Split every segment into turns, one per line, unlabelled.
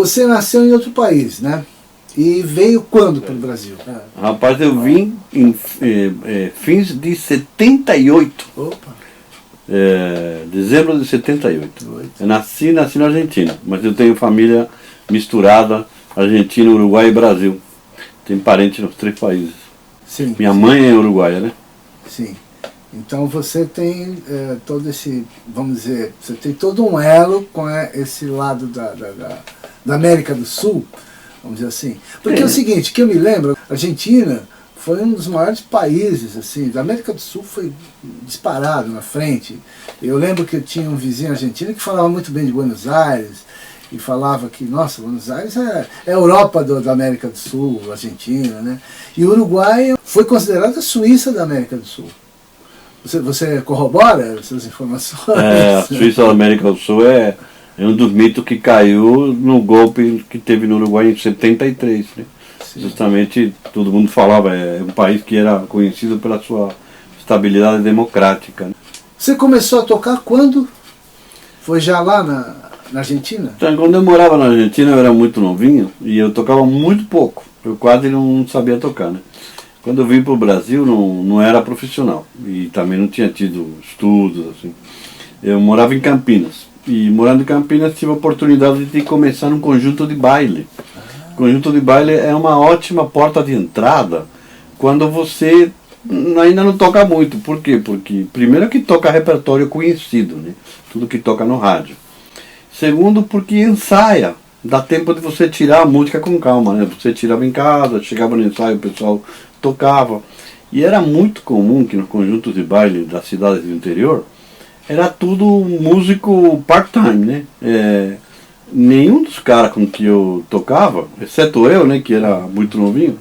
Você nasceu em outro país, né? E veio quando para o Brasil?
Rapaz, eu vim em fins de 78.
Opa!
Dezembro de 78. Eu nasci na Argentina, mas eu tenho família misturada, Argentina, Uruguai e Brasil. Tenho parentes nos 3 países.
Sim.
Minha mãe é uruguaia, né?
Sim. Então você tem todo esse, vamos dizer, você tem todo um elo com esse lado da América do Sul, vamos dizer assim. Porque é o seguinte, que eu me lembro, a Argentina foi um dos maiores países, assim, da América do Sul foi disparado na frente. Eu lembro que eu tinha um vizinho argentino que falava muito bem de Buenos Aires, e falava que, nossa, Buenos Aires é a Europa da América do Sul, Argentina, né? E o Uruguai foi considerado a Suíça da América do Sul. Você corrobora essas informações?
A Suíça da América do Sul é um dos mitos que caiu no golpe que teve no Uruguai em 73, né? Justamente, todo mundo falava, é um país que era conhecido pela sua estabilidade democrática, né?
Você começou a tocar quando? Foi já lá na Argentina?
Então, quando eu morava na Argentina, eu era muito novinho e eu tocava muito pouco. Eu quase não sabia tocar, né? Quando eu vim para o Brasil, não era profissional e também não tinha tido estudos, assim. Eu morava em Campinas e, morando em Campinas, tive a oportunidade de começar num conjunto de baile. O conjunto de baile é uma ótima porta de entrada quando você ainda não toca muito. Por quê? Porque, primeiro, que toca repertório conhecido, né? Tudo que toca no rádio. Segundo, porque ensaia. Dá tempo de você tirar a música com calma, né? Você tirava em casa, chegava no ensaio, o pessoal tocava. E era muito comum que nos conjuntos de baile das cidades do interior, era tudo músico part-time, né? Nenhum dos caras com que eu tocava, exceto eu, né, que era muito novinho,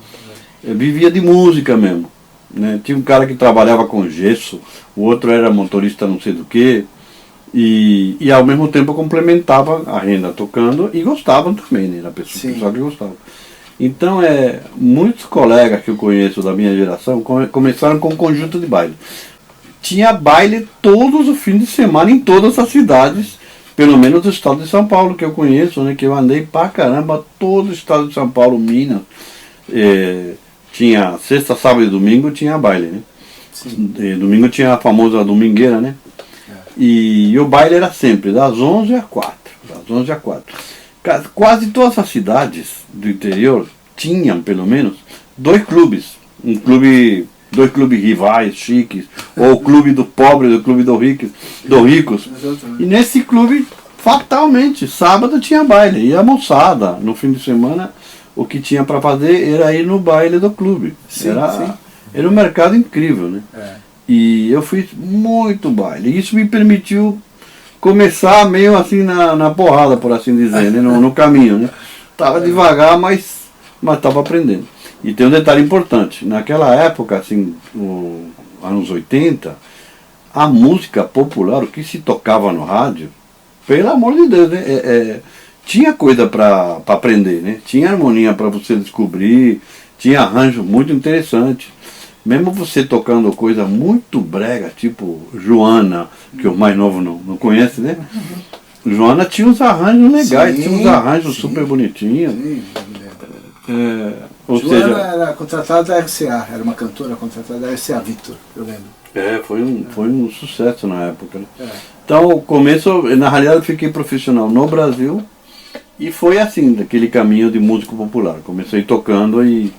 vivia de música mesmo, né? Tinha um cara que trabalhava com gesso, o outro era motorista não sei do que, e ao mesmo tempo complementava a renda tocando e gostavam também, né? Era pessoal que gostava. Então, muitos colegas que eu conheço da minha geração começaram com um conjunto de baile. Tinha baile todos os fins de semana em todas as cidades, pelo menos do estado de São Paulo, que eu conheço, né? Que eu andei pra caramba, todo o estado de São Paulo, Minas. Tinha sexta, sábado e domingo tinha baile, né? Domingo tinha a famosa domingueira, né? E o baile era sempre das 11 às 4. Das 11 às 4. Quase todas as cidades do interior tinham, pelo menos, 2 clubes. Dois clubes rivais, chiques, ou o clube do pobre, do clube dos ricos. E nesse clube, fatalmente, sábado tinha baile. E a moçada, no fim de semana, o que tinha para fazer era ir no baile do clube. Era um mercado incrível, né? E eu fiz muito baile. Isso me permitiu começar meio assim na porrada, por assim dizer, né? No caminho, né? Tava devagar, mas estava aprendendo. E tem um detalhe importante. Naquela época, assim, anos 80, a música popular, o que se tocava no rádio, pelo amor de Deus, né? Tinha coisa para aprender, né? Tinha harmonia para você descobrir, tinha arranjo muito interessante. Mesmo você tocando coisa muito brega, tipo Joana, que o mais novo não conhece, né? Joana tinha uns arranjos legais, tinha uns arranjos super bonitinhos.
Ou Joana seja, era contratada da RCA, era uma cantora contratada da RCA Victor, eu lembro.
Foi um sucesso na época, né? Então, o começo, na realidade, eu fiquei profissional no Brasil e foi assim, daquele caminho de músico popular. Comecei tocando e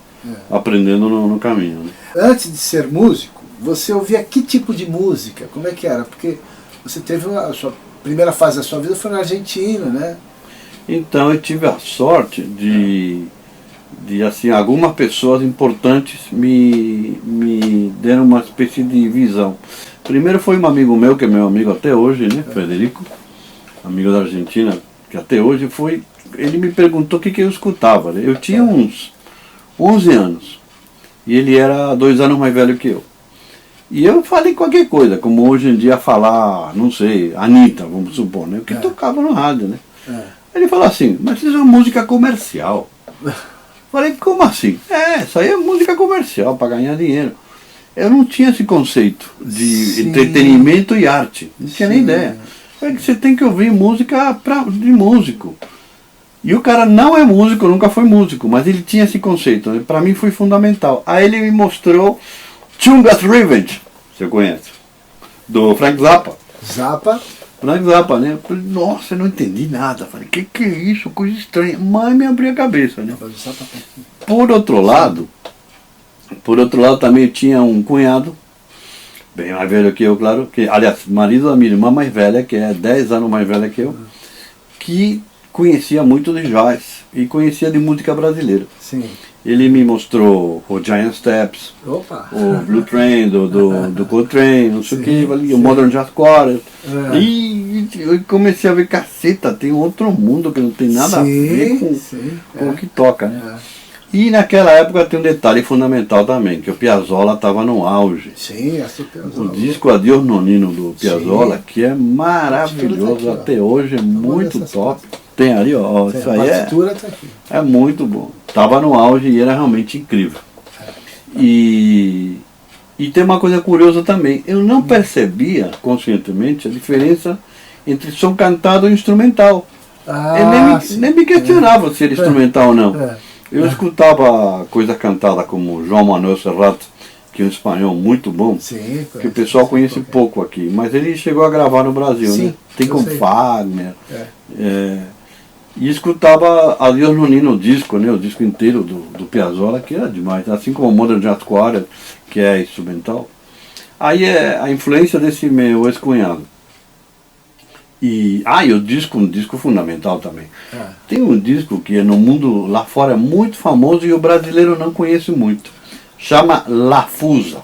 aprendendo no caminho, né?
Antes de ser músico, você ouvia que tipo de música? Como é que era? Porque você teve a sua primeira fase da sua vida foi na Argentina, né?
Então, eu tive a sorte de assim, algumas pessoas importantes me deram uma espécie de visão. Primeiro foi um amigo meu, que é meu amigo até hoje, né? Federico, amigo da Argentina, que até hoje ele me perguntou o que eu escutava, né? Eu tinha uns 11 anos e ele era 2 anos mais velho que eu. E eu falei qualquer coisa, como hoje em dia falar, não sei, Anitta, vamos supor, né? O que tocava no rádio, né? Ele falou assim, mas isso é uma música comercial. Falei, como assim? Isso aí é música comercial, para ganhar dinheiro. Eu não tinha esse conceito de entretenimento e arte, não tinha nem ideia. É que você tem que ouvir música de músico. E o cara não é músico, nunca foi músico, mas ele tinha esse conceito, né? Para mim foi fundamental. Aí ele me mostrou Chunga's Revenge, você conhece? Do Frank Zappa. Frank Zappa, né? Eu falei, nossa, eu não entendi nada. Falei, que é isso? Coisa estranha. Mas me abriu a cabeça, né? Por outro lado também eu tinha um cunhado, bem mais velho que eu, claro, que, aliás, marido da minha irmã mais velha, que é 10 anos mais velha que eu, que conhecia muito de jazz e conhecia de música brasileira.
Sim.
Ele me mostrou o Giant Steps,
Opa.
o Blue Train do Coltrane, não sei o que, o Modern Jazz Quartet. E eu comecei a ver, caceta, tem outro mundo que não tem nada a ver com o que toca, né? E naquela época tem um detalhe fundamental também, que o Piazzolla estava no auge.
Sim, essa Piazzolla.
O disco Adiós Nonino do Piazzolla, que é maravilhoso, tá aqui, até hoje é muito top. Tem ali, ó, isso aí é muito bom. Estava no auge e era realmente incrível. E tem uma coisa curiosa também, eu não percebia conscientemente a diferença entre som cantado e instrumental. Eu nem me questionava se era instrumental ou não. Eu escutava coisa cantada como João Manuel Serrat, que é um espanhol muito bom, que o pessoal conhece pouco aqui, mas ele chegou a gravar no Brasil, né? Tem com Fagner. E escutava Adiós Nonino, o disco, né? O disco inteiro do Piazzolla, que era demais, assim como o Modern Jazz Quartet, que é instrumental. Aí é a influência desse meu ex-cunhado. E o disco, um disco fundamental também. Tem um disco que no mundo lá fora é muito famoso e o brasileiro não conhece muito. Chama Lafusa.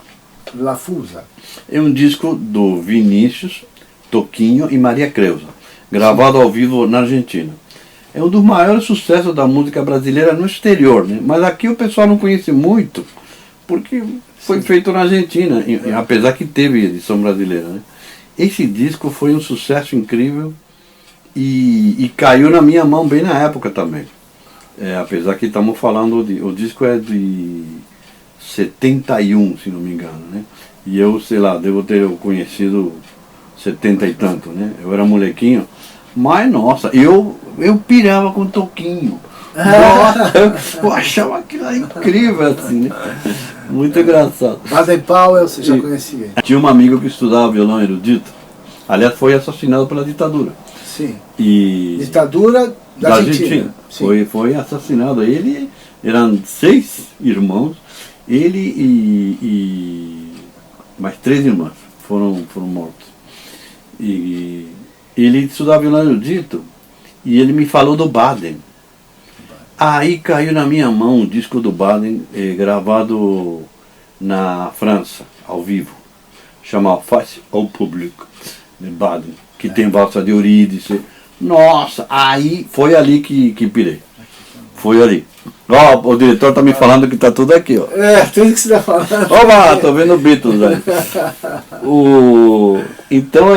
É um disco do Vinícius, Toquinho e Maria Creuza, gravado ao vivo na Argentina. É um dos maiores sucessos da música brasileira no exterior, né? Mas aqui o pessoal não conhece muito, porque foi feito na Argentina, apesar que teve edição brasileira, né? Esse disco foi um sucesso incrível e caiu na minha mão bem na época também. Apesar que estamos falando, o disco é de 71, se não me engano, né? E eu, sei lá, devo ter o conhecido 70 e tanto, né? Eu era molequinho, mas nossa, eu pirava com o Toquinho. Nossa, eu achava aquilo incrível assim, né? Muito engraçado.
Baden Powell, você já conhecia?
Tinha um amigo que estudava violão erudito. Aliás, foi assassinado pela ditadura.
Sim.
Ditadura da Argentina. Foi assassinado. Ele, eram 6 irmãos, ele e mais 3 irmãs foram mortos. E ele estudava violão erudito e ele me falou do Baden. Aí caiu na minha mão o disco do Baden, gravado na França, ao vivo. Chama Face au Public, de Baden, que tem valsa de Eurídice. Nossa, aí foi ali que pirei. Foi ali. Ó, o diretor tá me falando que tá tudo aqui, ó.
Tudo que você tá falando.
Oba, tô vendo Beatles aí. Então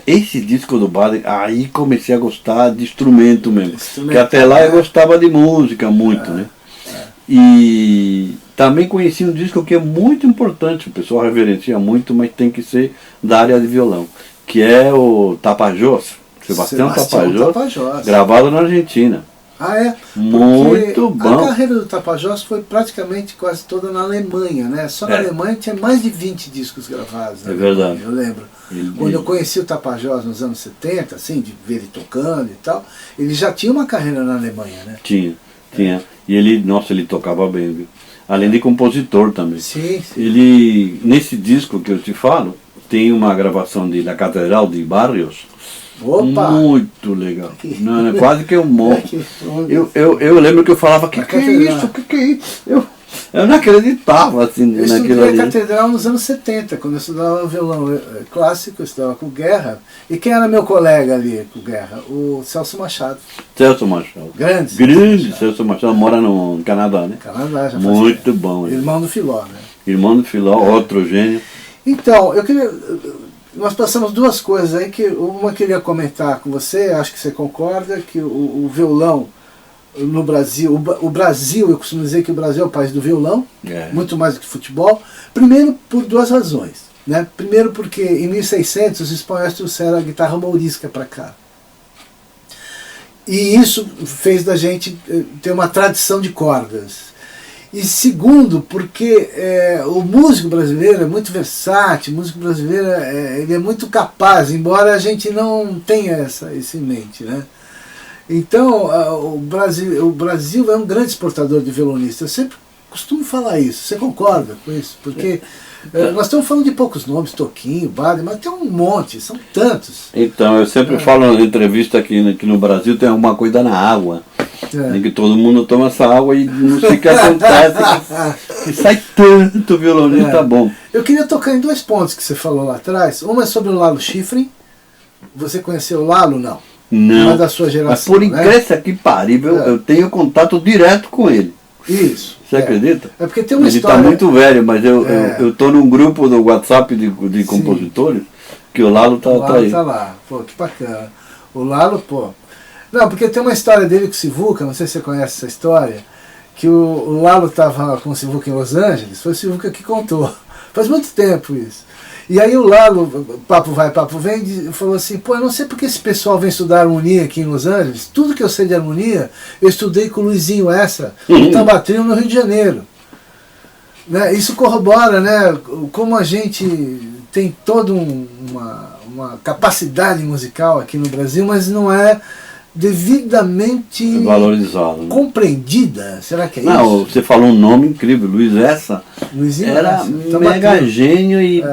esse disco do Baden, aí comecei a gostar de instrumento mesmo. Porque até lá eu gostava de música muito, né? E também conheci um disco que é muito importante, o pessoal reverencia muito, mas tem que ser da área de violão, que é o Tapajós, Sebastião Tapajós, gravado na Argentina. Muito bom.
A carreira do Tapajós foi praticamente quase toda na Alemanha, né? Só na Alemanha tinha mais de 20 discos gravados.
É verdade.
Eu lembro. Quando eu conheci o Tapajós nos anos 70, assim, de ver ele tocando e tal, ele já tinha uma carreira na Alemanha, né?
Tinha. E ele tocava bem, viu? Além de compositor também.
Sim.
Ele, nesse disco que eu te falo, tem uma gravação de La Catedral de Barrios.
Opa!
Muito legal. Não, quase que eu morro. Eu lembro que eu falava, que é isso? Que é isso? Eu não acreditava assim naquilo ali.
Eu estudei a Catedral nos anos 70, quando eu estudava violão clássico, eu estudava com o Guerra. E quem era meu colega ali com o Guerra? O Celso Machado.
Celso Machado.
Grande
Celso Machado, mora no Canadá, né?
Canadá, já
muito bom.
Irmão do Filó, né?
Irmão do Filó, outro gênio.
Então, nós passamos duas coisas aí, que uma eu queria comentar com você, acho que você concorda, que o violão no Brasil, o Brasil, eu costumo dizer que o Brasil é o país do violão, muito mais do que futebol. Primeiro, por duas razões, né? Primeiro porque em 1600 os espanhóis trouxeram a guitarra mourisca para cá. E isso fez da gente ter uma tradição de cordas. E segundo, porque o músico brasileiro é muito versátil, o músico brasileiro ele é muito capaz, embora a gente não tenha isso em mente, né? Então, o Brasil é um grande exportador de violonistas. Eu sempre costumo falar isso. Você concorda com isso? Porque nós estamos falando de poucos nomes, Toquinho, Baden, mas tem um monte, são tantos.
Então, eu sempre falo na entrevista aqui no Brasil, tem alguma coisa na água. Em que todo mundo toma essa água e não sei o que acontece, que sai tanto violonista bom.
Eu queria tocar em 2 pontos que você falou lá atrás. Uma é sobre o Lalo Schifrin. Você conheceu o Lalo, não?
Não,
uma da sua geração,
mas por incrível que parível, eu tenho contato direto com ele.
Isso.
Você acredita?
É porque tem uma
ele
história...
Ele está muito velho, mas eu estou num grupo do WhatsApp de compositores que o Lalo está
tá
aí.
Tá lá, pô, que bacana. O Lalo, pô... Não, porque tem uma história dele com o Sivuca, não sei se você conhece essa história, que o Lalo estava com o Sivuca em Los Angeles, foi o Sivuca que contou. Faz muito tempo isso. E aí o Lalo, papo vai, papo vem, falou assim, pô, eu não sei porque esse pessoal vem estudar harmonia aqui em Los Angeles, tudo que eu sei de harmonia, eu estudei com o Luizinho Essa, no Tambatrio, no Rio de Janeiro. Né? Isso corrobora, né, como a gente tem toda uma capacidade musical aqui no Brasil, mas não é devidamente
valorizado, né?
Compreendida. Será que é isso?
Não, você falou um nome incrível, Luiz Essa.
Luizinho
era mega gênio e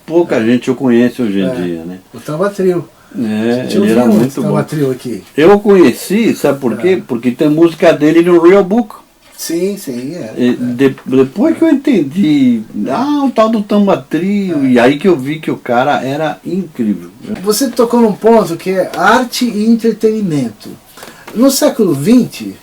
pouca gente o conhece hoje em dia, né?
O Tambatrio.
Ele era muito bom.
Aqui.
Eu o conheci, sabe por quê? Porque tem música dele no Real Book.
Sim,
Depois que eu entendi, o tal do Tambatrio, e aí que eu vi que o cara era incrível.
Você tocou num ponto que é arte e entretenimento. No século XX,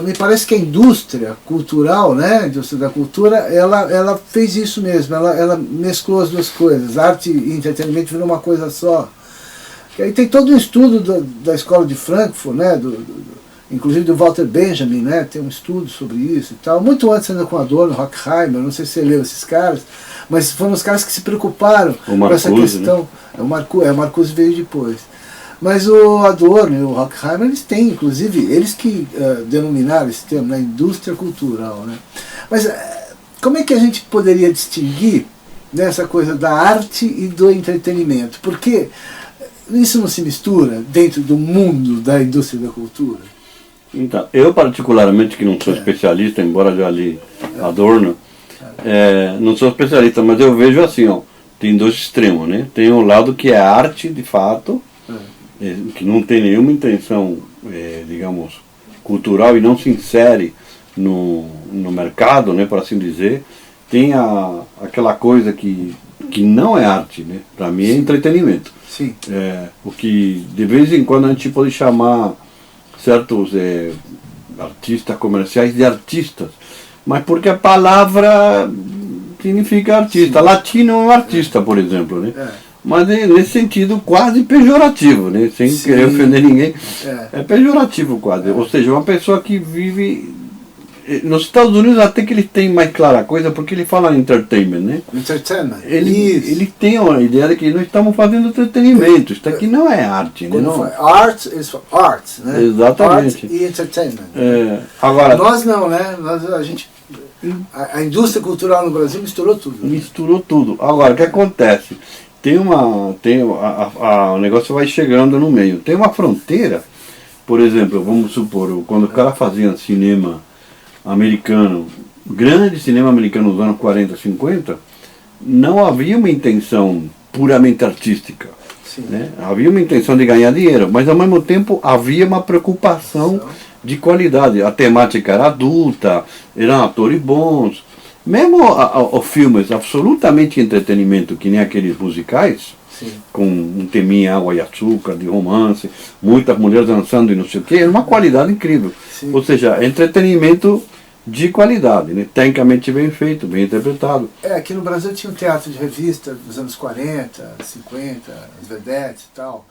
me parece que a indústria cultural, né, a indústria da cultura, ela fez isso mesmo, ela mesclou as duas coisas, arte e entretenimento virou uma coisa só. E aí tem todo um estudo da escola de Frankfurt, né, inclusive do Walter Benjamin, né, tem um estudo sobre isso e tal, muito antes ainda com Adorno, Horkheimer, não sei se você leu esses caras, mas foram os caras que se preocuparam com essa questão. Né? O Marcuse veio depois. Mas o Adorno e o Horkheimer, eles têm, inclusive, eles que denominaram esse termo, né, indústria cultural. Né? Mas como é que a gente poderia distinguir nessa coisa da arte e do entretenimento? Porque isso não se mistura dentro do mundo da indústria da cultura?
Então, eu particularmente, que não sou especialista, embora já li Adorno, não sou especialista, mas eu vejo assim, tem 2 extremos, né? Tem um lado que é arte, de fato, que não tem nenhuma intenção, digamos, cultural e não se insere no mercado, né, por assim dizer. Tem aquela coisa que não é arte, né? Para mim é entretenimento.
Sim.
O que de vez em quando a gente pode chamar certos artistas comerciais de artistas, mas porque a palavra significa artista. Sim. Latino é um artista, por exemplo, né? Mas nesse sentido quase pejorativo, né? Sem querer ofender ninguém, é pejorativo quase. Ou seja, uma pessoa que vive... Nos Estados Unidos até que ele tem mais clara a coisa, porque ele fala entertainment, né?
Entertainment.
Ele tem uma ideia de que nós estamos fazendo entretenimento, isso aqui não é arte, né? Não.
Art is for art, né?
Exatamente.
Art e entertainment.
Agora,
nós não, né? A indústria cultural no Brasil misturou tudo. Né?
Misturou tudo. Agora, o que acontece? O negócio vai chegando no meio. Tem uma fronteira, por exemplo, vamos supor, quando o cara fazia cinema americano, grande cinema americano dos anos 40, 50, não havia uma intenção puramente artística. Né? Havia uma intenção de ganhar dinheiro, mas ao mesmo tempo havia uma preocupação de qualidade. A temática era adulta, eram atores bons. Mesmo os filmes absolutamente entretenimento, que nem aqueles musicais, com um teminha água e açúcar, de romance, muitas mulheres dançando e não sei o que, era uma qualidade incrível. Sim. Ou seja, entretenimento de qualidade, né? Tecnicamente bem feito, bem interpretado.
Aqui no Brasil tinha um teatro de revista dos anos 40, 50, as vedetes e tal.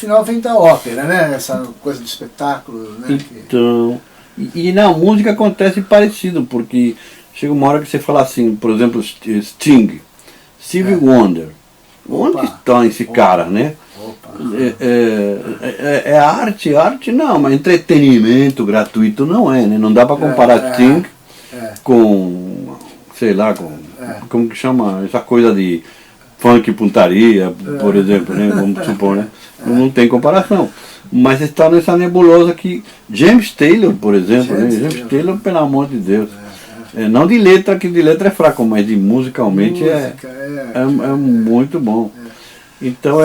final vem da ópera, né? Essa coisa do espetáculo, né?
Então, e na música acontece parecido, porque chega uma hora que você fala assim, por exemplo, Sting, Stevie Wonder. Onde está esse cara, né? É arte, arte não, mas entretenimento gratuito não é, né? Não dá para comparar Sting com, sei lá, como que chama, essa coisa de funk puntaria, por exemplo, né? Vamos supor, né? Não tem comparação. Mas está nessa nebulosa que James Taylor, por exemplo, James Taylor, pelo amor de Deus. Não de letra, que de letra é fraco, mas de musicalmente é muito bom. Então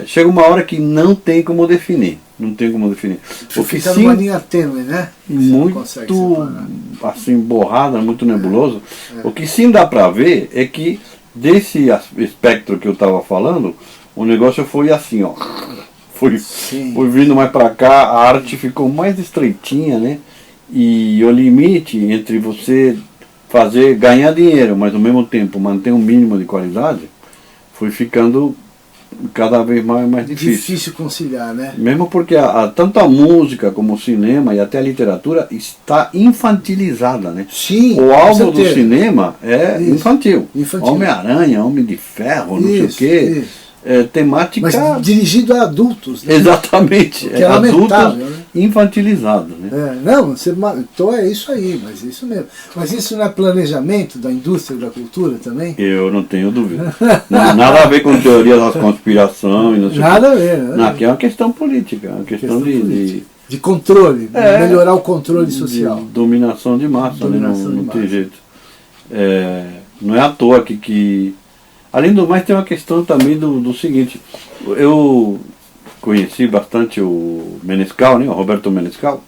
chega uma hora que não tem como definir. Não tem como definir.
Fica numa linha tênue, né?
Muito assim, borrada, muito nebuloso. O que sim dá para ver é que desse espectro que eu estava falando, o negócio foi assim, ó. Foi vindo mais para cá, a arte ficou mais estreitinha, né? E o limite entre você ganhar dinheiro, mas ao mesmo tempo manter um mínimo de qualidade, foi ficando cada vez mais difícil.
Difícil conciliar, né?
Mesmo porque tanto a música como o cinema e até a literatura está infantilizada, né?
Sim,
o alvo do cinema é infantil. Homem-Aranha, Homem de Ferro, não sei o quê. Temática...
Mas dirigido a adultos, né?
Exatamente.
Que é lamentável, né?
Infantilizado, né?
Não, então é isso aí, mas isso mesmo. Mas isso não é planejamento da indústria da cultura também?
Eu não tenho dúvida. Nada a ver com teoria da conspiração e não sei
nada a ver, né?
Aqui é uma questão política, uma questão
de controle, melhorar o controle social.
Dominação de massa, dominação, né? Não tem jeito. Não é à toa que além do mais, tem uma questão também do seguinte. Eu conheci bastante o Menescal, né, o Roberto Menescal.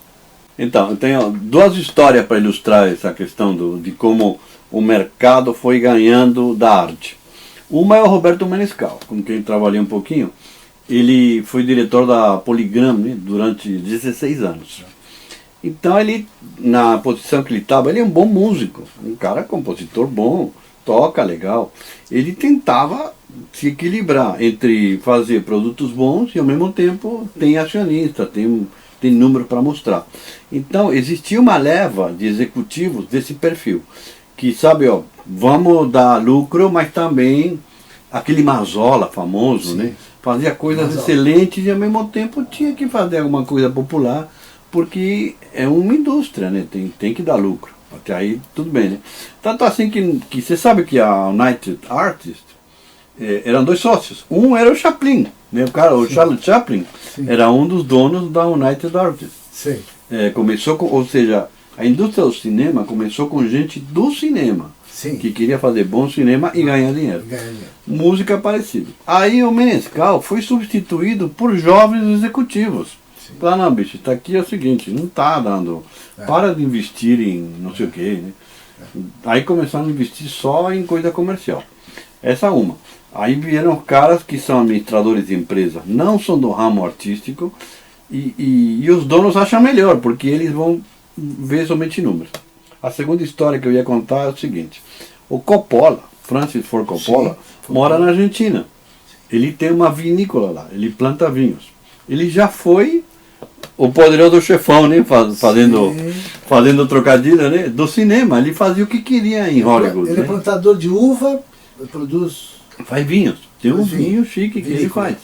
Então, eu tenho duas histórias para ilustrar essa questão de como o mercado foi ganhando da arte. Uma é o Roberto Menescal, com quem trabalhei um pouquinho. Ele foi diretor da Polygram, né, durante 16 anos. Então, ele, na posição que ele estava, ele é um bom músico, um cara compositor bom, toca legal. Ele tentava se equilibrar entre fazer produtos bons e ao mesmo tempo tem acionista, tem número para mostrar. Então existia uma leva de executivos desse perfil, que sabe, ó, vamos dar lucro, mas também aquele Mazola famoso, né? Fazia coisas excelentes e ao mesmo tempo tinha que fazer alguma coisa popular, porque é uma indústria, né? Tem que dar lucro. Até aí tudo bem, né? Tanto assim que você sabe que a United Artists eram dois sócios. Um era o Chaplin, né? O Charles Chaplin era um dos donos da United Artists. Começou ou seja, a indústria do cinema começou com gente do cinema que queria fazer bom cinema e ganhar dinheiro. Música parecida. Aí o Menescal foi substituído por jovens executivos. Fala, não, bicho, tá aqui é o seguinte, não tá dando. Para de investir em não sei o que, né? Aí começaram a investir só em coisa comercial. Essa é uma. Aí vieram caras que são administradores de empresa, não são do ramo artístico, e os donos acham melhor, porque eles vão ver somente números. A segunda história que eu ia contar é o seguinte: o Coppola, Francis Ford Coppola, mora na Argentina. Ele tem uma vinícola lá, ele planta vinhos. Ele já foi o poderoso chefão, né? Fazendo trocadilho, né? Do cinema. Ele fazia o que queria em Hollywood.
Ele é plantador de uva, produz...
Faz vinhos. Tem um vinho chique que ele faz.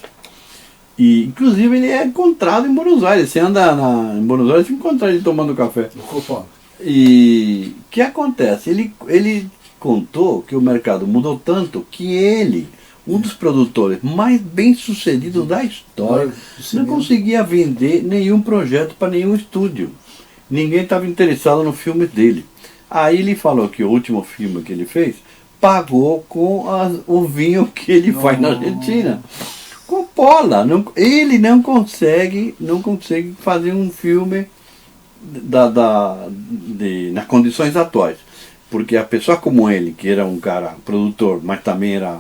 E, inclusive, ele é encontrado em Buenos Aires. Você anda em Buenos Aires e encontra ele tomando café. E o que acontece? Ele contou que o mercado mudou tanto que ele, um dos produtores mais bem-sucedidos da história, não conseguia vender nenhum projeto para nenhum estúdio. Ninguém estava interessado no filme dele. Aí ele falou que o último filme que ele fez pagou com o vinho que ele faz na Argentina. Coppola, ele não consegue fazer um filme nas condições atuais. Porque a pessoa como ele, que era um cara produtor, mas também era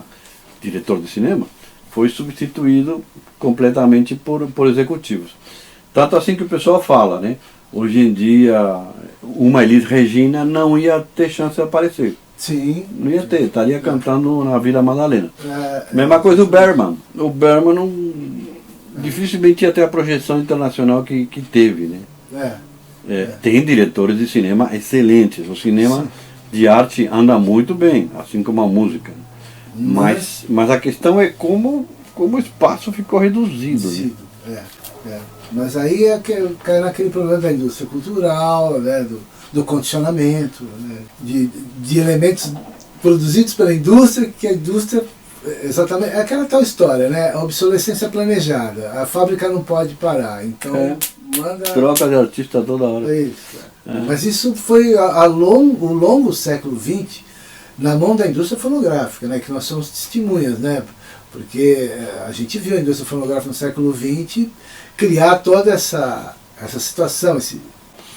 diretor de cinema, foi substituído completamente por executivos. Tanto assim que o pessoal fala, né? Hoje em dia, uma Elis Regina não ia ter chance de aparecer.
Sim.
Não ia ter, estaria cantando na Vila Madalena. Mesma coisa o Bergman. O Bergman não dificilmente ia ter a projeção internacional que teve, né? Tem diretores de cinema excelentes. O cinema de arte anda muito bem, assim como a música. Mas a questão é como o espaço ficou reduzido. Né?
Mas aí cai naquele problema da indústria cultural, né? do condicionamento, né? de elementos produzidos pela indústria, que a indústria, exatamente, é aquela tal história, né? A obsolescência planejada, a fábrica não pode parar, então manda...
Troca de artista toda hora.
Isso. Mas isso foi o longo século XX, na mão da indústria fonográfica, né? Que nós somos testemunhas, né? Porque a gente viu a indústria fonográfica no século XX criar toda essa situação.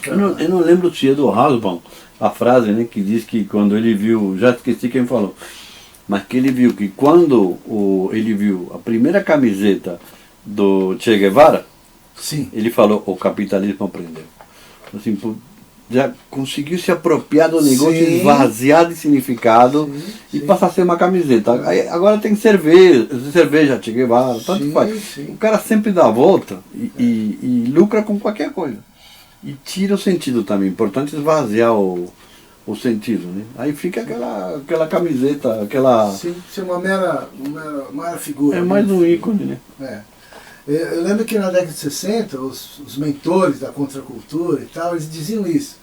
Eu não lembro se é do Hobsbawm, a frase, né, que diz que quando ele viu, já esqueci quem falou, mas que ele viu que quando ele viu a primeira camiseta do Che Guevara, ele falou, o capitalismo aprendeu. Assim, já conseguiu se apropriar do negócio, esvaziar de significado e passar a ser uma camiseta. Aí, agora tem cerveja Che Guevara, tanto faz. O cara sempre dá a volta e lucra com qualquer coisa. E tira o sentido também. Importante esvaziar o sentido, né? Aí fica aquela camiseta, aquela...
Sim, uma mera figura.
É mais um ícone, né?
Eu lembro que na década de 60, os mentores da contracultura e tal, eles diziam isso.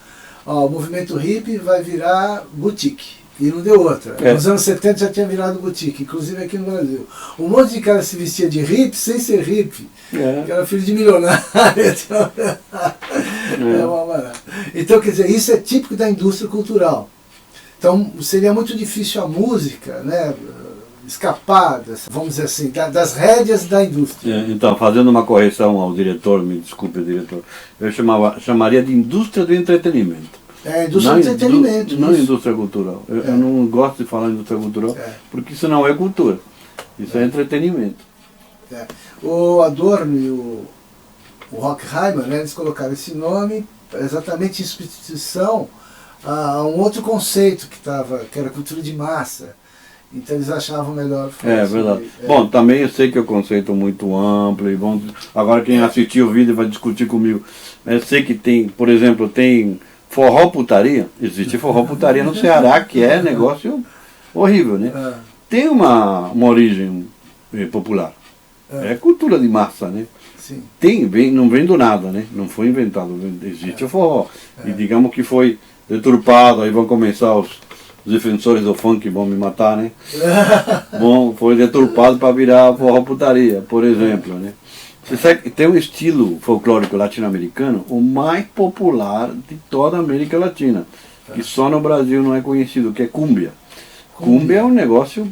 O movimento hippie vai virar boutique. E não deu outra. Nos anos 70 já tinha virado boutique, inclusive aqui no Brasil. Um monte de cara se vestia de hippie sem ser hippie. Que era filho de milionário. Uma barata. Então, quer dizer, isso é típico da indústria cultural. Então, seria muito difícil a música, né, escapar, vamos dizer assim, das rédeas da indústria.
Então, fazendo uma correção ao diretor, me desculpe, diretor, eu chamaria de indústria do entretenimento.
Indústria do entretenimento.
Não indústria cultural. Eu não gosto de falar indústria cultural, porque isso não é cultura. Isso é entretenimento.
O Adorno e o Horkheimer, né, eles colocaram esse nome exatamente em substituição a um outro conceito que era cultura de massa. Então eles achavam melhor falar
verdade. Bom, também eu sei que é um conceito muito amplo. E agora quem assistiu o vídeo vai discutir comigo. Eu sei que tem, por exemplo, tem forró putaria. Existe forró putaria no Ceará, que é negócio horrível, né? Tem uma origem popular. É cultura de massa, né?
Sim.
Não vem do nada, né? Não foi inventado. Existe o forró. E digamos que foi deturpado, aí vão começar os defensores do funk vão me matar, né? Foi deturpado para virar forró putaria, por exemplo, né? Você sabe que tem um estilo folclórico latino-americano, o mais popular de toda a América Latina, que só no Brasil não é conhecido, que é cúmbia. Cúmbia é um negócio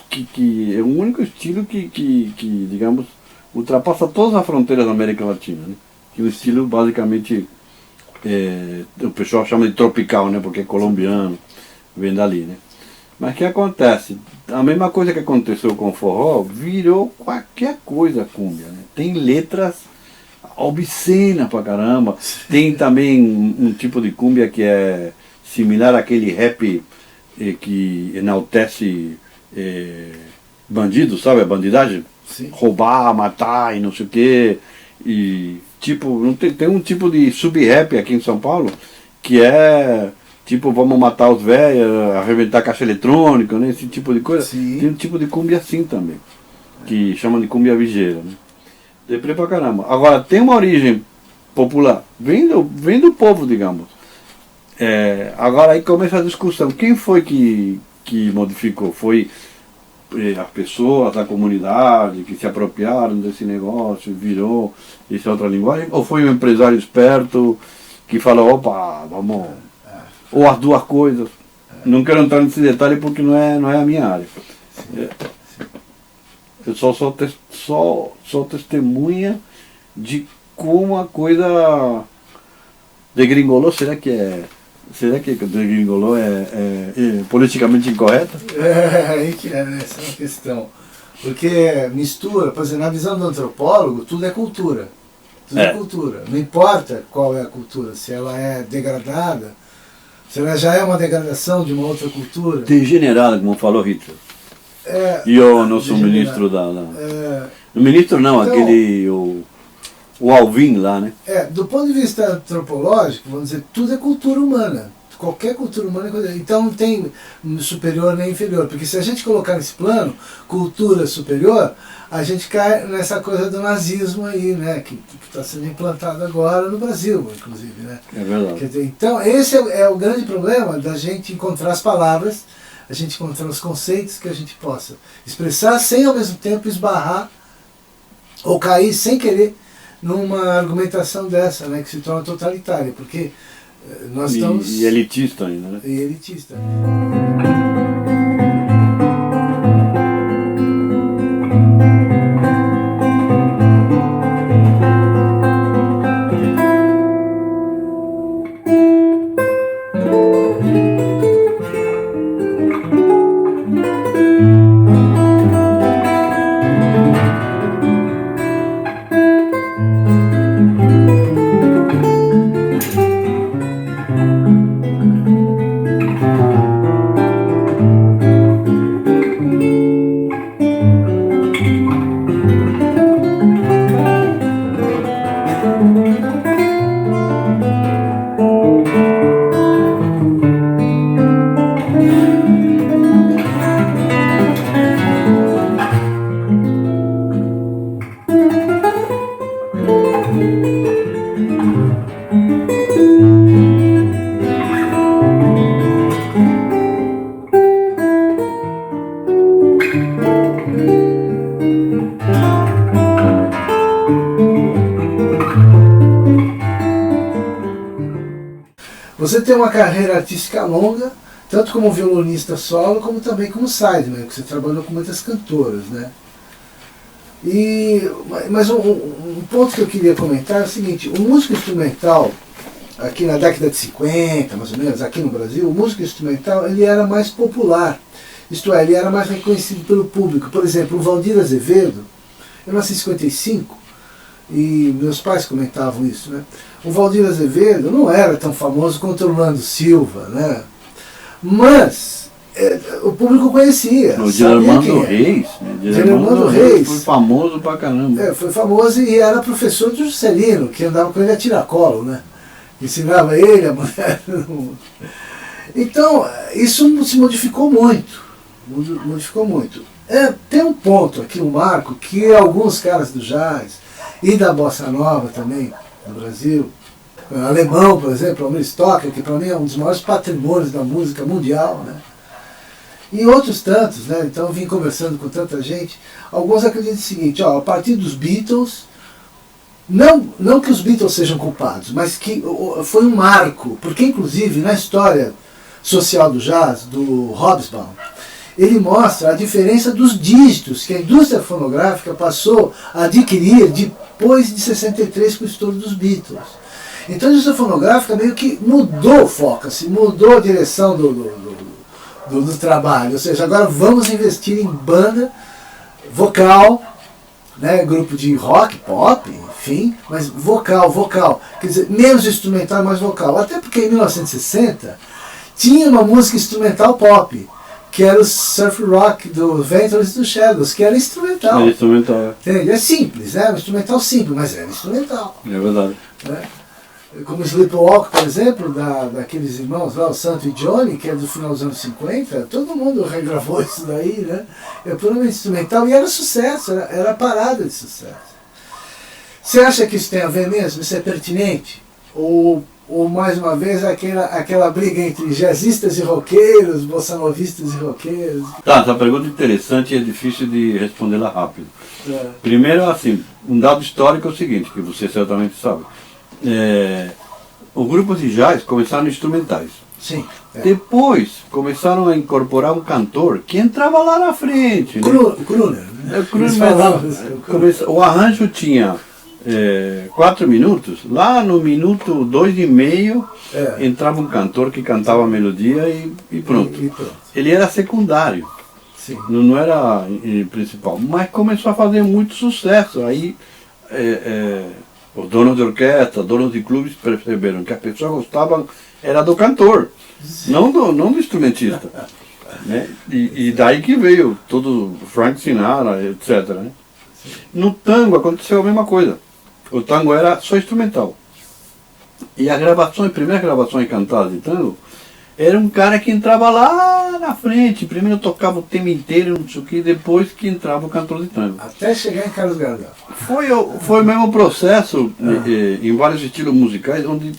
que é o único estilo que digamos, ultrapassa todas as fronteiras da América Latina, né? Que é um estilo basicamente, o pessoal chama de tropical, né? Porque é colombiano, vem dali, né? Mas o que acontece? A mesma coisa que aconteceu com o forró, virou qualquer coisa cúmbia, né? Tem letras obscenas pra caramba. Tem também um tipo de cúmbia que é similar àquele rap que enaltece bandido, sabe? A bandidagem.
Sim.
Roubar, matar e não sei o quê. E tipo, não tem um tipo de sub-rap aqui em São Paulo que é tipo, vamos matar os velhos, arrebentar caixa eletrônica, né? Esse tipo de coisa.
Sim.
Tem um tipo de cumbia assim também, que chamam de cumbia vigeira, né? Deprê pra caramba. Agora, tem uma origem popular, vem do povo, digamos. Agora aí começa a discussão. Quem foi que modificou? Foi as pessoas, a comunidade, que se apropriaram desse negócio, virou essa outra linguagem? Ou foi um empresário esperto que falou, opa, vamos... Ou as duas coisas. Não quero entrar nesse detalhe porque não é a minha área. Eu só sou testemunha de como a coisa degringolou. Será que degringolou é politicamente incorreta?
Aí que é, né? Essa é uma questão. Porque mistura, por exemplo, na visão do antropólogo, tudo é cultura. Tudo é cultura. Não importa qual é a cultura, se ela é degradada, se ela já é uma degradação de uma outra cultura.
Degenerada, como falou Hitler. E o nosso ministro O ministro não,
Então,
o Alvin lá, né?
do ponto de vista antropológico, vamos dizer, tudo é cultura humana. Qualquer cultura humana é cultura. Então não tem superior nem inferior, porque se a gente colocar nesse plano, cultura superior, a gente cai nessa coisa do nazismo aí, né, que está sendo implantado agora no Brasil, inclusive, né?
É verdade.
Quer dizer, então esse é o grande problema da gente encontrar as palavras, a gente encontrar os conceitos que a gente possa expressar sem ao mesmo tempo esbarrar ou cair sem querer numa argumentação dessa, né, que se torna totalitária, porque nós estamos...
E elitista ainda, né?
E elitista. Você tem uma carreira artística longa, tanto como violonista solo, como também como sideman, que você trabalhou com muitas cantoras, né? Mas um ponto que eu queria comentar é o seguinte: o músico instrumental, aqui na década de 50, mais ou menos, aqui no Brasil, o músico instrumental ele era mais popular, isto é, ele era mais reconhecido pelo público. Por exemplo, o Valdir Azevedo, eu nasci em 55, e meus pais comentavam isso, né? O Valdir Azevedo não era tão famoso quanto o Orlando Silva, né? Mas o público conhecia.
O Germano Reis.
Germano Reis
foi famoso pra caramba.
Foi famoso e era professor do Juscelino, que andava com ele a tiracolo, né? Ensinava ele, a mulher. Então, isso se modificou muito. Modificou muito. Tem um ponto aqui, um marco, que alguns caras do jazz e da bossa nova também, no Brasil, alemão, por exemplo, Almir Stocker, que para mim é um dos maiores patrimônios da música mundial, né? E outros tantos, né? Então eu vim conversando com tanta gente. Alguns acreditam o seguinte: a partir dos Beatles, não que os Beatles sejam culpados, mas que foi um marco, porque inclusive na história social do jazz, do Hobsbawm, ele mostra a diferença dos dígitos que a indústria fonográfica passou a adquirir depois de 63 com o estouro dos Beatles. Então a indústria fonográfica meio que mudou o foco, assim, mudou a direção do trabalho. Ou seja, agora vamos investir em banda, vocal, né, grupo de rock, pop, enfim, mas vocal. Quer dizer, menos instrumental, mais vocal. Até porque em 1960 tinha uma música instrumental pop, que era o surf rock do Ventures do Shadows, que era instrumental.
É instrumental.
Entende? É simples, né? Um instrumental simples, mas era instrumental.
É verdade.
Né? Como Sleepwalk, por exemplo, daqueles irmãos lá, o Santo e Johnny, que é do final dos anos 50, todo mundo regravou isso daí, né? É puramente instrumental e era sucesso, era parada de sucesso. Você acha que isso tem a ver mesmo? Isso é pertinente? Ou mais uma vez, aquela briga entre jazzistas e roqueiros, bossanovistas e roqueiros?
Tá, essa pergunta é interessante e é difícil de responder lá rápido. Primeiro, assim, um dado histórico é o seguinte, que você certamente sabe. Os grupos de jazz começaram instrumentais.
Sim.
Depois começaram a incorporar um cantor que entrava lá na frente.
O Crooner. Né?
O arranjo tinha 4 minutos. Lá no minuto 2,5 entrava um cantor que cantava a melodia e pronto. Ele era secundário.
Sim.
Não era principal. Mas começou a fazer muito sucesso. Aí os donos de orquestra, donos de clubes perceberam que as pessoas gostavam era do cantor, não do instrumentista. Né? E daí que veio todo Frank Sinatra, etc. Né? No tango aconteceu a mesma coisa. O tango era só instrumental. E as primeiras gravações cantadas de tango, era um cara que entrava lá na frente, primeiro tocava o tema inteiro, não sei o que, depois que entrava o cantor de tango.
Até chegar em Carlos Gardel.
Foi o mesmo processo em vários estilos musicais, onde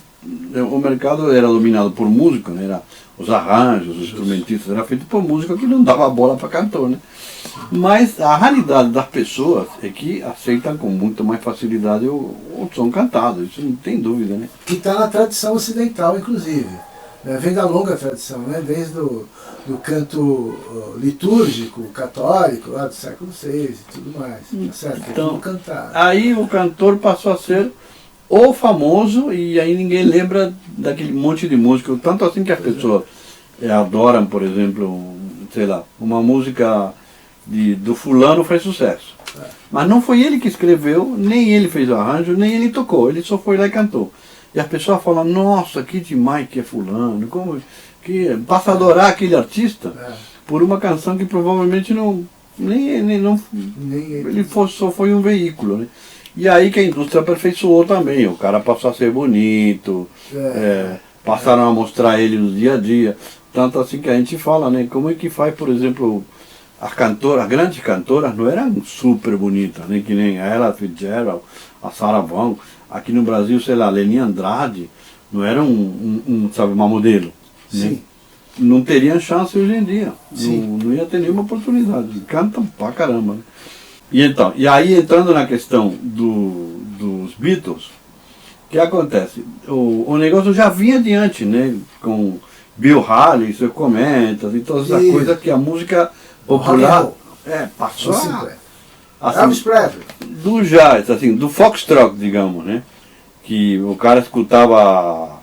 o mercado era dominado por músico, né? Era os arranjos, os instrumentistas, era feito por músico que não dava bola para cantor, né? Mas a realidade das pessoas é que aceitam com muito mais facilidade o som cantado, isso não tem dúvida, né?
Que está na tradição ocidental, inclusive. Vem da longa tradição, né? Desde do canto litúrgico, católico, lá do século VI e tudo mais. Tá certo?
Então,
cantar.
Aí o cantor passou a ser o famoso e aí ninguém lembra daquele monte de música. Tanto assim que as pessoas adoram, por exemplo, sei lá, uma música do fulano faz sucesso. Mas não foi ele que escreveu, nem ele fez o arranjo, nem ele tocou, ele só foi lá e cantou. E as pessoas falam, nossa, que demais que é fulano, como que passa a adorar aquele artista por uma canção que provavelmente ele só foi um veículo, né? E aí que a indústria aperfeiçoou também, o cara passou a ser bonito, passaram a mostrar ele no dia a dia, tanto assim que a gente fala, né, como é que faz, por exemplo, as grandes cantoras não eram super bonitas, né, que nem a Ella Fitzgerald, a Sarah Vaughan. Aqui no Brasil, sei lá, Leni Andrade não era sabe, uma modelo.
Sim.
Né? Não teriam chance hoje em dia.
Sim.
Não ia ter nenhuma oportunidade. Cantam pra caramba. Né? E aí entrando na questão dos Beatles, o que acontece? O negócio já vinha adiante, né? Com Bill Haley, seus comentas e todas essas coisas que a música popular passou assim,
Elvis Presley.
Do jazz, assim, do foxtrot, digamos, né? Que o cara escutava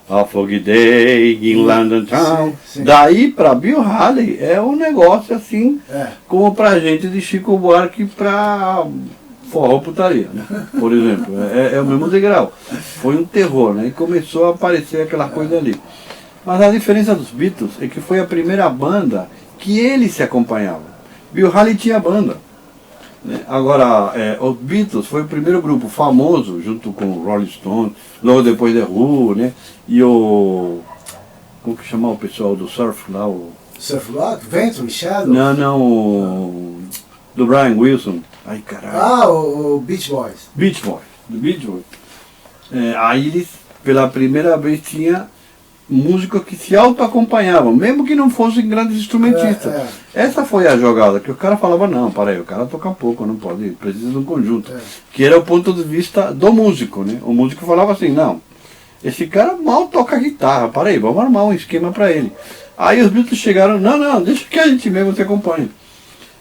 A Foggy Day in London Town.
Sim.
Daí para Bill Haley é um negócio assim, como pra gente de Chico Buarque pra forró putaria, né? Por exemplo. É o mesmo degrau. Foi um terror, né? E começou a aparecer aquela coisa ali. Mas a diferença dos Beatles é que foi a primeira banda que eles se acompanhavam. Bill Haley tinha banda. Agora, os Beatles foi o primeiro grupo famoso, junto com o Rolling Stone, logo depois The Who, né? E como que chamava o pessoal do surf lá?
Surf Rock? Venturi, Shadow?
Não, do Brian Wilson. Ai, caralho.
O Beach Boys.
Beach Boys, do Beach Boys. Aí eles, pela primeira vez, tinha músicos que se auto-acompanhavam, mesmo que não fossem grandes instrumentistas. Essa foi a jogada, que o cara falava, não, para aí, o cara toca pouco, não pode, precisa de um conjunto. Que era o ponto de vista do músico, né? O músico falava assim, não, esse cara mal toca guitarra, para aí, vamos armar um esquema para ele. Aí os Beatles chegaram, não, deixa que a gente mesmo se acompanhe.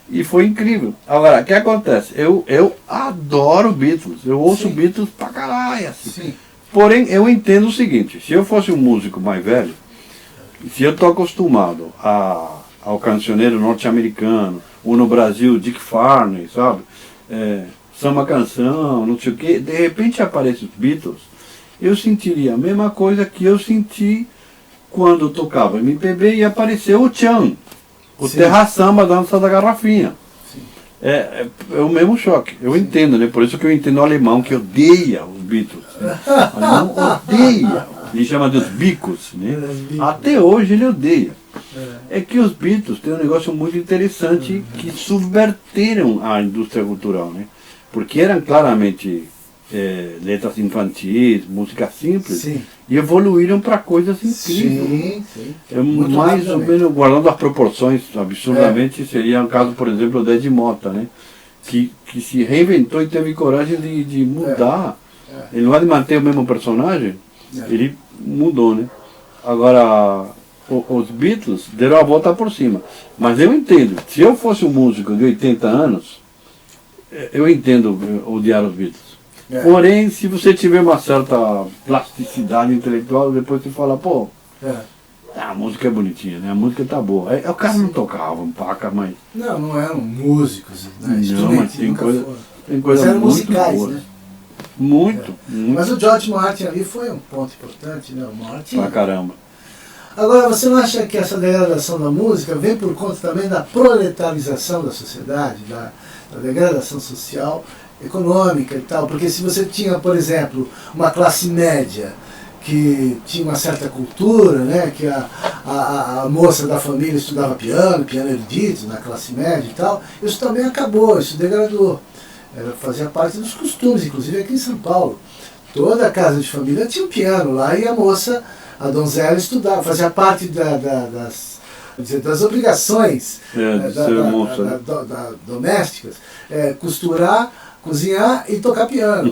E foi incrível. Agora, o que acontece? Eu adoro Beatles, eu ouço Beatles pra caralho, assim.
Sim.
Porém, eu entendo o seguinte, se eu fosse um músico mais velho, se eu estou acostumado ao cancioneiro norte-americano, ou no Brasil, Dick Farney, sabe? Samba canção, não sei o quê, de repente aparece os Beatles, eu sentiria a mesma coisa que eu senti quando eu tocava MPB e apareceu o Tchan, o Terra Samba, Dança da Garrafinha. É o mesmo choque, eu entendo, né? Por isso que eu entendo o alemão que odeia os Beatles. Né? O alemão odeia, ele chama de os bicos, né? Até hoje ele odeia. É que os Beatles têm um negócio muito interessante que subverteram a indústria cultural, né? Porque eram claramente letras infantis, música simples, e evoluíram para coisas incríveis. Mais ou menos, guardando as proporções absurdamente, seria um caso, por exemplo, do Ed Mota, né? Que se reinventou e teve coragem de mudar. Ele não vai manter o mesmo personagem, ele mudou, né? Agora, os Beatles deram a volta por cima. Mas eu entendo, se eu fosse um músico de 80 anos, eu entendo odiar os Beatles. Porém, se você tiver uma certa plasticidade intelectual, depois você fala, pô, a música é bonitinha, né? A música tá boa. O cara não tocava um paca, mas...
Não eram músicos, né?
Não, mas tem coisa
eram
muito
musicais,
boa.
né?
Muito.
Mas o George Martin ali foi um ponto importante, né? O Martin.
Pra caramba.
Agora, você não acha que essa degradação da música vem por conta também da proletarização da sociedade, da degradação social, econômica e tal. Porque se você tinha, por exemplo, uma classe média que tinha uma certa cultura, né, que a moça da família estudava piano erudito na classe média e tal, isso também acabou, isso degradou. Fazia parte dos costumes, inclusive aqui em São Paulo. Toda casa de família tinha um piano lá e a moça, a donzela, estudava, fazia parte das obrigações domésticas, costurar, cozinhar e tocar piano.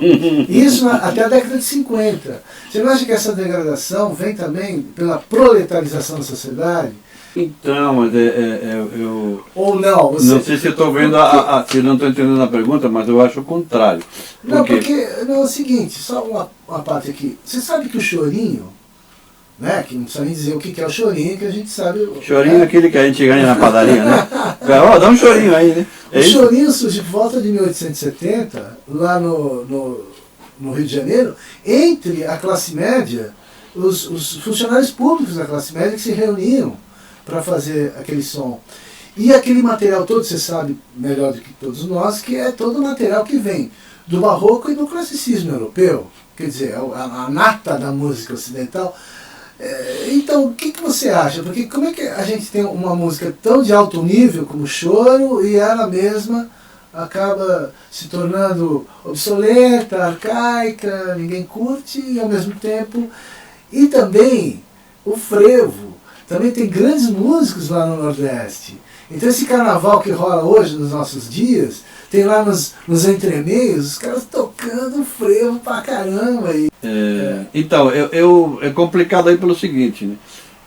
Isso até a década de 50. Você não acha que essa degradação vem também pela proletarização da sociedade?
Então, mas eu...
Ou não?
Não sei se eu estou vendo, se não estou entendendo a pergunta, mas eu acho o contrário.
Não, porque não, é o seguinte, só uma parte aqui. Você sabe que o chorinho, né, que não precisa nem dizer o que é o chorinho, que a gente sabe...
Chorinho é aquele que a gente ganha na padaria, né? Ó, dá um chorinho aí, né?
O chorinho surge por volta de 1870, lá no Rio de Janeiro, entre a classe média, os funcionários públicos da classe média que se reuniam para fazer aquele som. E aquele material todo, você sabe melhor do que todos nós, que é todo o material que vem do barroco e do classicismo europeu, quer dizer, a nata da música ocidental. Então, o que você acha? Porque como é que a gente tem uma música tão de alto nível como o choro e ela mesma acaba se tornando obsoleta, arcaica, ninguém curte, e ao mesmo tempo... E também o frevo, também tem grandes músicos lá no Nordeste. Então esse carnaval que rola hoje nos nossos dias, tem lá nos entremeios, os caras tocando frevo pra caramba.
Então, é complicado aí pelo seguinte, né?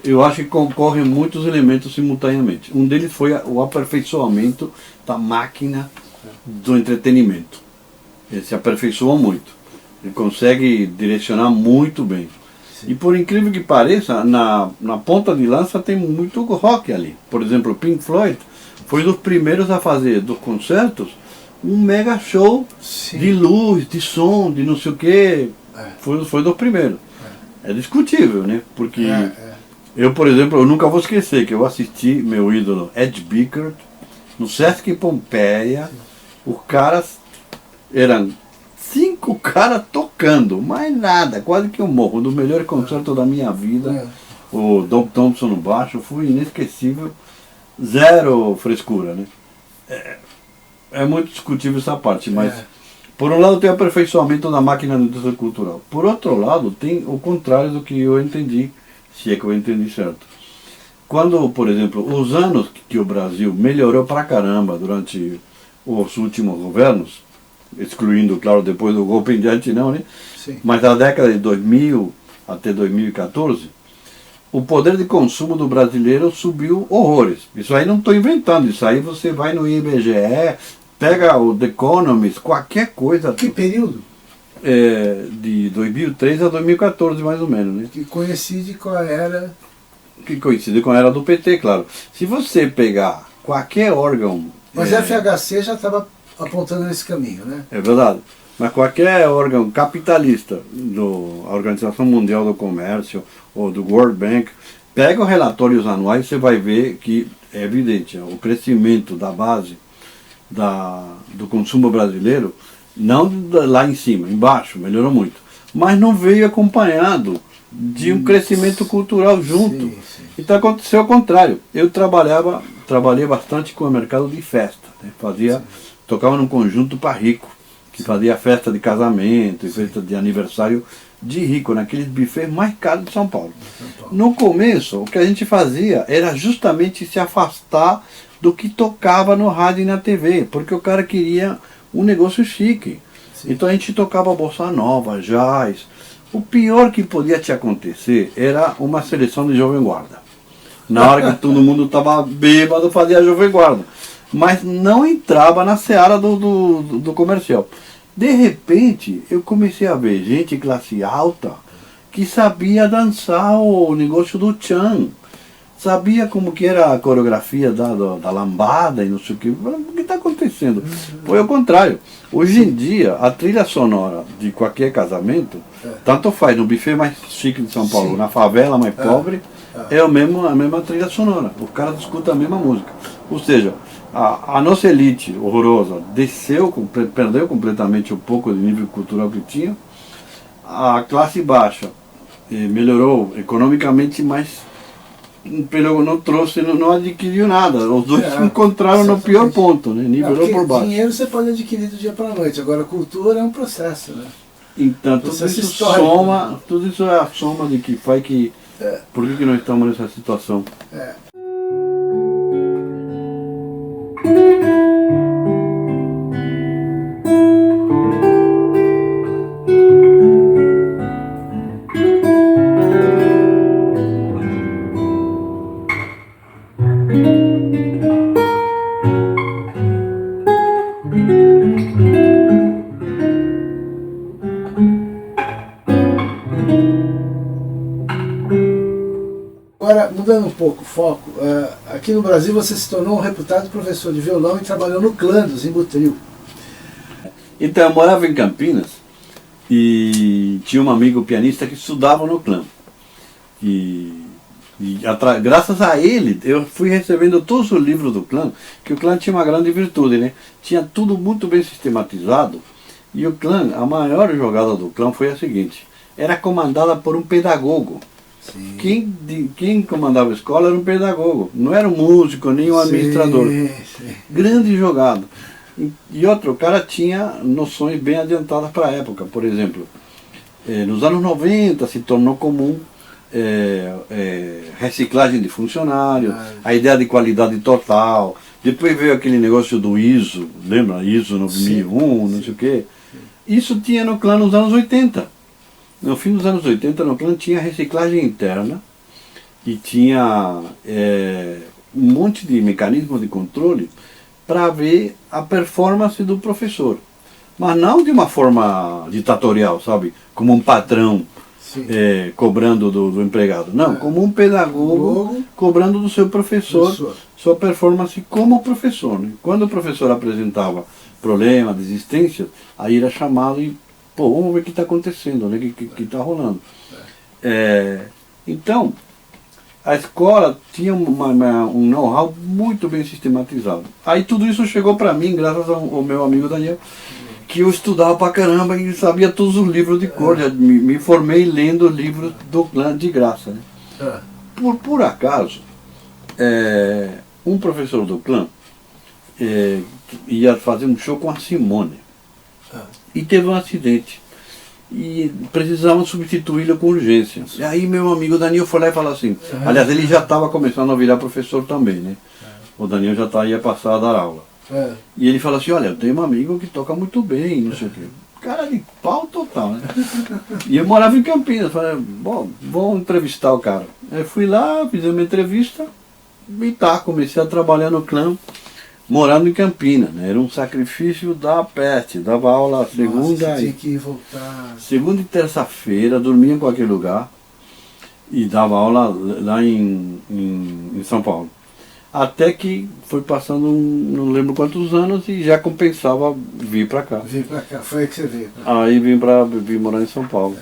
Eu acho que concorrem muitos elementos simultaneamente. Um deles foi o aperfeiçoamento da máquina do entretenimento. Ele se aperfeiçoou muito. Ele consegue direcionar muito bem. E por incrível que pareça, na ponta de lança tem muito rock ali. Por exemplo, o Pink Floyd foi dos primeiros a fazer dos concertos um mega show de luz, de som, de não sei o quê. Foi dos primeiros. É discutível, né? Porque eu, por exemplo, eu nunca vou esquecer que eu assisti meu ídolo Ed Bickert no Sesc Pompeia. Os caras eram 5 caras tocando, mais nada, quase que eu morro. Do melhor concerto da minha vida, o Doug Thompson no baixo, foi inesquecível, zero frescura, né? É muito discutível essa parte, mas por um lado tem o aperfeiçoamento da máquina da indústria cultural, por outro lado tem o contrário do que eu entendi, se é que eu entendi certo. Quando, por exemplo, os anos que o Brasil melhorou pra caramba durante os últimos governos, excluindo, claro, depois do golpe em diante não, né?
Sim.
Mas da década de 2000 até 2014, o poder de consumo do brasileiro subiu horrores. Isso aí não estou inventando, isso aí você vai no IBGE, pega o The Economist, qualquer coisa.
Que período?
De 2003 a 2014, mais ou menos, né?
Que coincide com a era...
Que coincide com a era do PT, claro. Se você pegar qualquer órgão...
Mas a FHC já estava apontando nesse caminho, né?
É verdade. Mas qualquer órgão capitalista, a Organização Mundial do Comércio ou do World Bank, pega os relatórios anuais e você vai ver que é evidente, o crescimento da base do consumo brasileiro, não lá em cima, embaixo, melhorou muito, mas não veio acompanhado de um crescimento cultural junto.
Sim.
Então aconteceu o contrário. Eu trabalhei bastante com o mercado de festa, né? Tocava num conjunto para rico, que fazia festa de casamento e festa de aniversário de rico, naqueles buffets mais caros de São Paulo. No começo, o que a gente fazia era justamente se afastar do que tocava no rádio e na TV, porque o cara queria um negócio chique. Sim. Então a gente tocava bossa nova, jazz. O pior que podia te acontecer era uma seleção de Jovem Guarda. Na hora que todo mundo estava bêbado, fazia Jovem Guarda. Mas não entrava na seara do comercial. De repente, eu comecei a ver gente classe alta que sabia dançar o negócio do tchan. Sabia como que era a coreografia da lambada e não sei o que. O que está acontecendo? Foi ao contrário. Hoje em dia, a trilha sonora de qualquer casamento, tanto faz no buffet mais chique de São Paulo, na favela mais pobre, é a mesma trilha sonora. O cara escuta a mesma música. Ou seja, a nossa elite horrorosa desceu, perdeu completamente um pouco de nível cultural que tinha. A classe baixa melhorou economicamente, mas não trouxe, não adquiriu nada. Os dois se encontraram no pior ponto, né? Nivelou por baixo.
Dinheiro você pode adquirir do dia para a noite, agora cultura é um processo, né?
Então tudo isso soma, tudo isso é a soma de que faz que... Por que nós estamos nessa situação?
Agora, mudando um pouco o foco, aqui no Brasil você se tornou um reputado professor de violão e trabalhou no clã do Zimbutril.
Então, eu morava em Campinas e tinha um amigo pianista que estudava no clã. Graças a ele, eu fui recebendo todos os livros do clã, que o clã tinha uma grande virtude, né? Tinha tudo muito bem sistematizado. E o clã, a maior jogada do clã foi a seguinte: era comandada por um pedagogo. Quem comandava a escola era um pedagogo, não era um músico, nem um administrador.
Sim.
Grande jogada. E outro, o cara tinha noções bem adiantadas para a época. Por exemplo, nos anos 90 se tornou comum reciclagem de funcionários, a ideia de qualidade total. Depois veio aquele negócio do ISO, lembra? ISO 9001, não sei o quê. Isso tinha no clã nos anos 80. No fim dos anos 80, no clã tinha reciclagem interna e tinha um monte de mecanismos de controle para ver a performance do professor. Mas não de uma forma ditatorial, sabe? Como um patrão cobrando do empregado. Não, como um pedagogo cobrando do seu professor sua performance como professor. Né? Quando o professor apresentava problema, desistência, aí era chamado e vamos ver o que está acontecendo, né? O que está rolando. Então, a escola tinha um know-how muito bem sistematizado. Aí tudo isso chegou para mim, graças ao meu amigo Daniel, que eu estudava pra caramba e sabia todos os livros de cor. Me formei lendo livros do clã de graça. Né? Por acaso, um professor do clã ia fazer um show com a Simone. E teve um acidente. E precisavam substituí-lo com urgência. E aí meu amigo Daniel foi lá e falou assim, aliás, ele já estava começando a virar professor também, né? O Daniel já ia passar a dar aula. E ele falou assim, olha, eu tenho um amigo que toca muito bem, não sei o quê. Cara de pau total, né? E eu morava em Campinas, falei, bom, vou entrevistar o cara. Aí fui lá, fiz uma entrevista e comecei a trabalhar no clã. Morando em Campinas, né? Era um sacrifício da peste, dava aula segunda e terça-feira, dormia em qualquer lugar e dava aula lá em São Paulo. Até que foi passando, não lembro quantos anos, e já compensava vir para cá.
Vim para cá, foi aí que você veio.
Aí vim morar em São Paulo.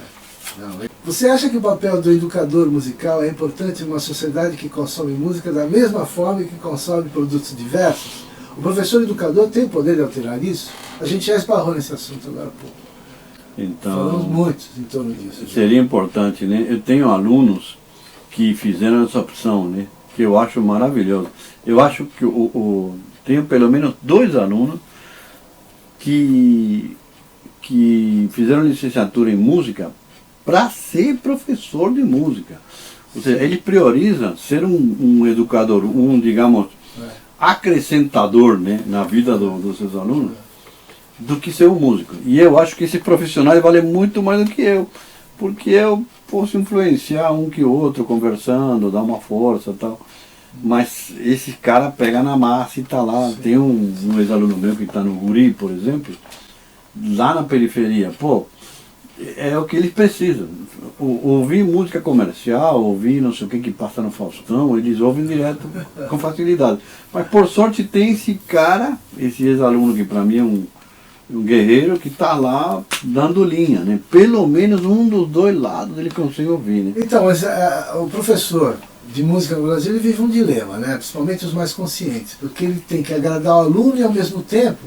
Você acha que o papel do educador musical é importante em uma sociedade que consome música da mesma forma que consome produtos diversos? O professor educador tem o poder de alterar isso? A gente já esbarrou nesse assunto agora há pouco.
Então,
falamos muito em torno disso.
Seria importante, né? Eu tenho alunos que fizeram essa opção, né? Que eu acho maravilhoso. Eu acho que tenho pelo menos 2 alunos que fizeram licenciatura em música para ser professor de música. Ou seja, ele prioriza ser um educador, digamos, acrescentador, né, na vida dos seus alunos, do que ser um músico. E eu acho que esse profissional vale muito mais do que eu, porque eu posso influenciar um que outro, conversando, dar uma força e tal. Mas esse cara pega na massa e está lá. Sim. Tem um ex-aluno meu que está no Guri, por exemplo, lá na periferia. É o que eles precisam. Ouvir música comercial, ouvir não sei o que passa no Faustão, eles ouvem direto com facilidade. Mas por sorte tem esse cara, esse ex-aluno que para mim é um guerreiro, que está lá dando linha, né? Pelo menos um dos 2 lados ele consegue ouvir, né?
Então, mas o professor de música no Brasil, ele vive um dilema, né? Principalmente os mais conscientes, porque ele tem que agradar o aluno e, ao mesmo tempo,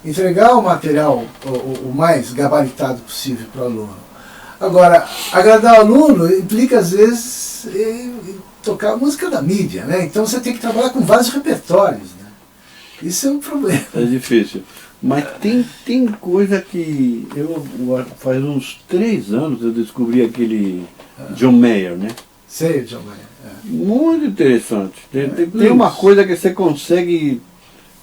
entregar o material o mais gabaritado possível para o aluno. Agora, agradar o aluno implica, às vezes, tocar a música da mídia, né? Então você tem que trabalhar com vários repertórios, né? Isso é um problema.
É difícil. Mas tem coisa que faz uns 3 anos eu descobri aquele John Mayer, né?
Sei, John Mayer.
Muito interessante. Tem uma coisa que você consegue.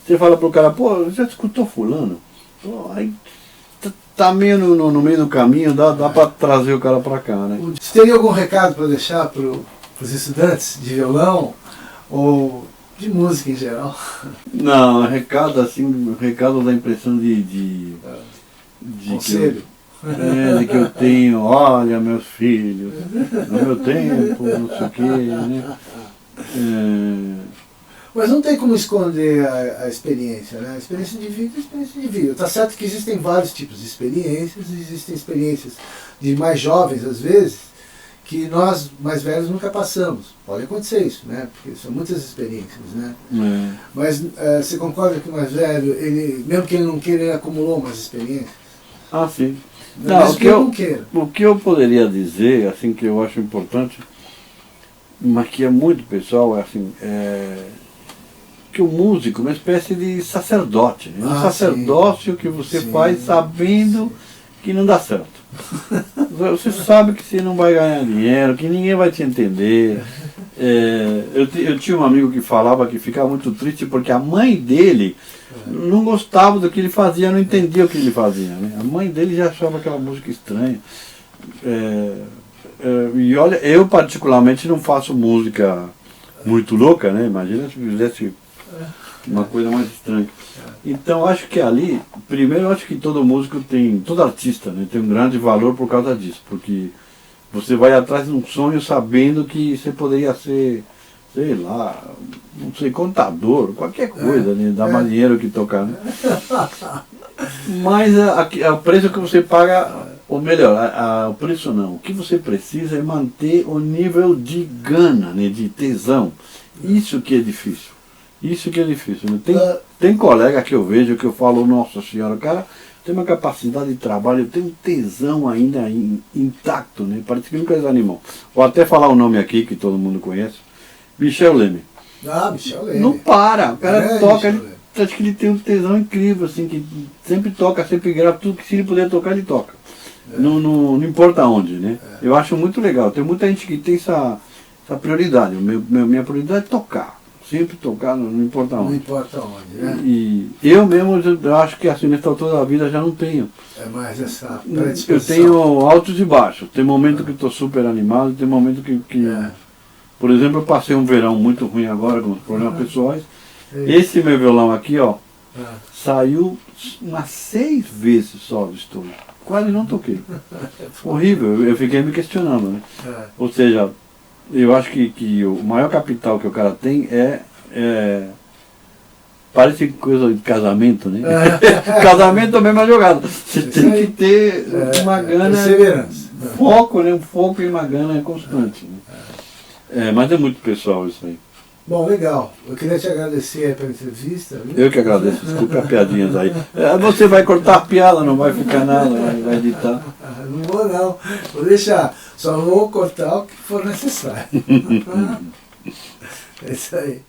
Você fala pro cara, pô, já escutou fulano? Pô, aí tá meio no meio do caminho, dá para trazer o cara para cá, né?
Você teria algum recado para deixar para os estudantes de violão ou de música em geral?
Não, recado assim, recado da impressão de
conselho.
De que eu tenho, olha meus filhos, no meu tempo, não sei o quê, né?
Mas não tem como esconder a experiência, né? A experiência de vida é experiência de vida. Tá certo que existem vários tipos de experiências, existem experiências de mais jovens, às vezes, que nós, mais velhos, nunca passamos. Pode acontecer isso, né? Porque são muitas experiências, né? Mas você concorda que o mais velho, ele, mesmo que ele não queira, ele acumulou umas experiências?
Ah, sim.
Não,
o que eu poderia dizer, assim, que eu acho importante, mas que é muito pessoal, é assim, que o músico é uma espécie de sacerdote. É um sacerdócio que você faz sabendo que não dá certo. Você sabe que você não vai ganhar dinheiro, que ninguém vai te entender. Eu tinha um amigo que falava que ficava muito triste porque a mãe dele não gostava do que ele fazia, não entendia o que ele fazia, né? A mãe dele já achava aquela música estranha. E olha, eu particularmente não faço música muito louca, né? Imagina se fizesse uma coisa mais estranha. Então acho que ali, primeiro eu acho que todo músico todo artista, né, tem um grande valor por causa disso, porque você vai atrás de um sonho sabendo que você poderia ser, sei lá, não sei, contador, qualquer coisa, né, dá mais dinheiro que tocar, né? Mas o preço que você paga, ou melhor, o preço não, o que você precisa é manter o nível de gana, né, de tesão. Isso que é difícil. Isso que é difícil, né? Tem colega que eu vejo que eu falo, nossa senhora, o cara tem uma capacidade de trabalho, tem um tesão ainda intacto, né? Parece que nunca desanimou. Vou até falar o nome aqui, que todo mundo conhece, Michel Leme.
Michel Leme.
Não para, o cara toca, acho que ele tem um tesão incrível, assim, que sempre toca, sempre grava, tudo que se ele puder tocar, ele toca. Não importa onde, né? Eu acho muito legal, tem muita gente que tem essa prioridade, minha prioridade é tocar. Sempre tocar, não importa onde.
Não importa onde, né?
E eu mesmo, eu acho que assim, nessa altura da vida já não tenho.
É mais essa predisposição.
Eu tenho altos e baixos. Tem momento que eu estou super animado, tem momento que por exemplo, eu passei um verão muito ruim agora com os problemas pessoais. Esse meu violão aqui, ó, saiu umas 6 vezes só do estúdio. Quase não toquei. Horrível, eu fiquei me questionando, né? Ou seja, eu acho que o maior capital que o cara tem parece coisa de casamento, né? Casamento é a mesma jogada. Você tem que ter uma gana, foco, né? Um foco e uma gana constante. Né? Mas é muito pessoal isso aí.
Bom, legal. Eu queria te agradecer pela entrevista. Viu?
Eu que agradeço, desculpe as piadinhas aí. Você vai cortar a piada, não vai ficar nada, vai editar.
Não vou não, vou deixar. Só vou cortar o que for necessário. É isso aí.